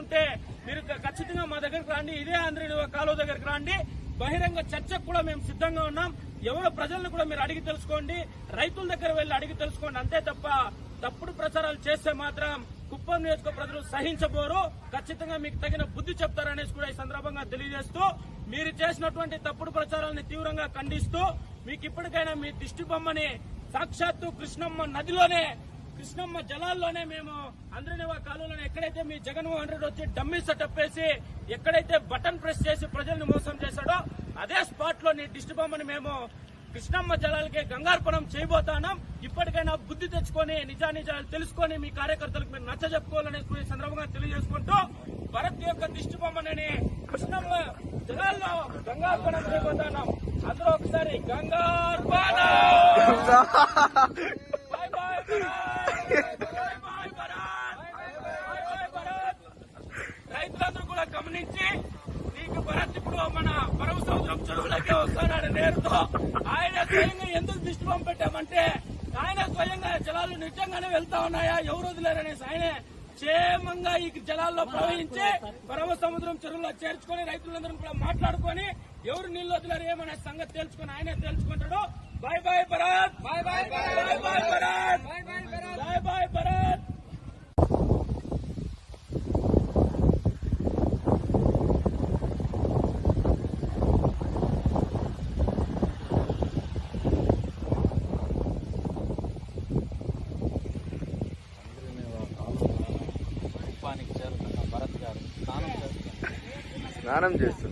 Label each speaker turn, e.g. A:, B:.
A: ఉంటే మీరు ఖచ్చితంగా మా దగ్గరకు రండి, ఇదే ఆంధ్ర కాలువ దగ్గరకు రండి. బహిరంగ చర్చకు కూడా మేము సిద్ధంగా ఉన్నాం. ఎవరో ప్రజలను కూడా మీరు అడిగి తెలుసుకోండి, రైతుల దగ్గర వెళ్లి అడిగి తెలుసుకోండి. అంతే తప్ప తప్పుడు ప్రచారాలు చేస్తే మాత్రం కుప్పం నియోజక ప్రజలు సహించబోరు. ఖచ్చితంగా మీకు తగిన బుద్ధి చెప్తారనేసి కూడా ఈ సందర్భంగా తెలియజేస్తూ, మీరు చేసినటువంటి తప్పుడు ప్రచారాలను తీవ్రంగా ఖండిస్తూ, మీకు ఇప్పటికైనా మీ దిష్టి బొమ్మని సాక్షాత్తు కృష్ణమ్మ నదిలోనే, కృష్ణమ్మ జలాల్లోనే మేము ఆంధ్రనివా కాలువలోనే ఎక్కడైతే మీ జగన్మోహన్ రెడ్డి వచ్చి డమ్మీ సెటప్ వేసి ఎక్కడైతే బటన్ ప్రెస్ చేసి ప్రజల్ని మోసం చేశాడో అదే స్పాట్ లో నీ దిష్టి బొమ్మని మేము కృష్ణమ్మ జలాలకే గంగార్పణం చేయబోతున్నాం. ఇప్పటికైనా బుద్ధి తెచ్చుకొని నిజానిజాలు తెలుసుకొని మీ కార్యకర్తలకు మీరు నచ్చ చెప్పుకోవాలని ఈ సందర్భంగా తెలియజేసుకుంటూ, భరత్ యొక్క దిష్టి బొమ్మని కృష్ణమ్మ జలాల్లో గంగార్పణం చేయబోతున్నాం. అందరూ ఒకసారి గంగార్పణం. రైతులందరూ కూడా గమనించి, నీకు భరత్ ఇప్పుడు మన పరమ సముద్రం చెరువులకే వస్తున్నాడు నేరుతో. ఆయన స్వయంగా ఎందుకు దిష్టి బొమ్మ పెట్టామంటే, ఆయన స్వయంగా జలాలు నిజంగానే వెళ్తా ఉన్నాయా, ఎవరు వదిలేరనేసి ఆయనే క్షేమంగా ఈ జలాల్లో ప్రవహించి పరమ సముద్రం చెరువులో చేర్చుకొని రైతులందరూ కూడా మాట్లాడుకొని ఎవరు నీళ్లు వదిలేరు ఏమనే సంగతి తెలుసుకుని ఆయనే తెలుసుకుంటాడు. Bye bye Bharat, bye bye bye bye Bharat, bye bye Bharat.
B: స్నానం చేసి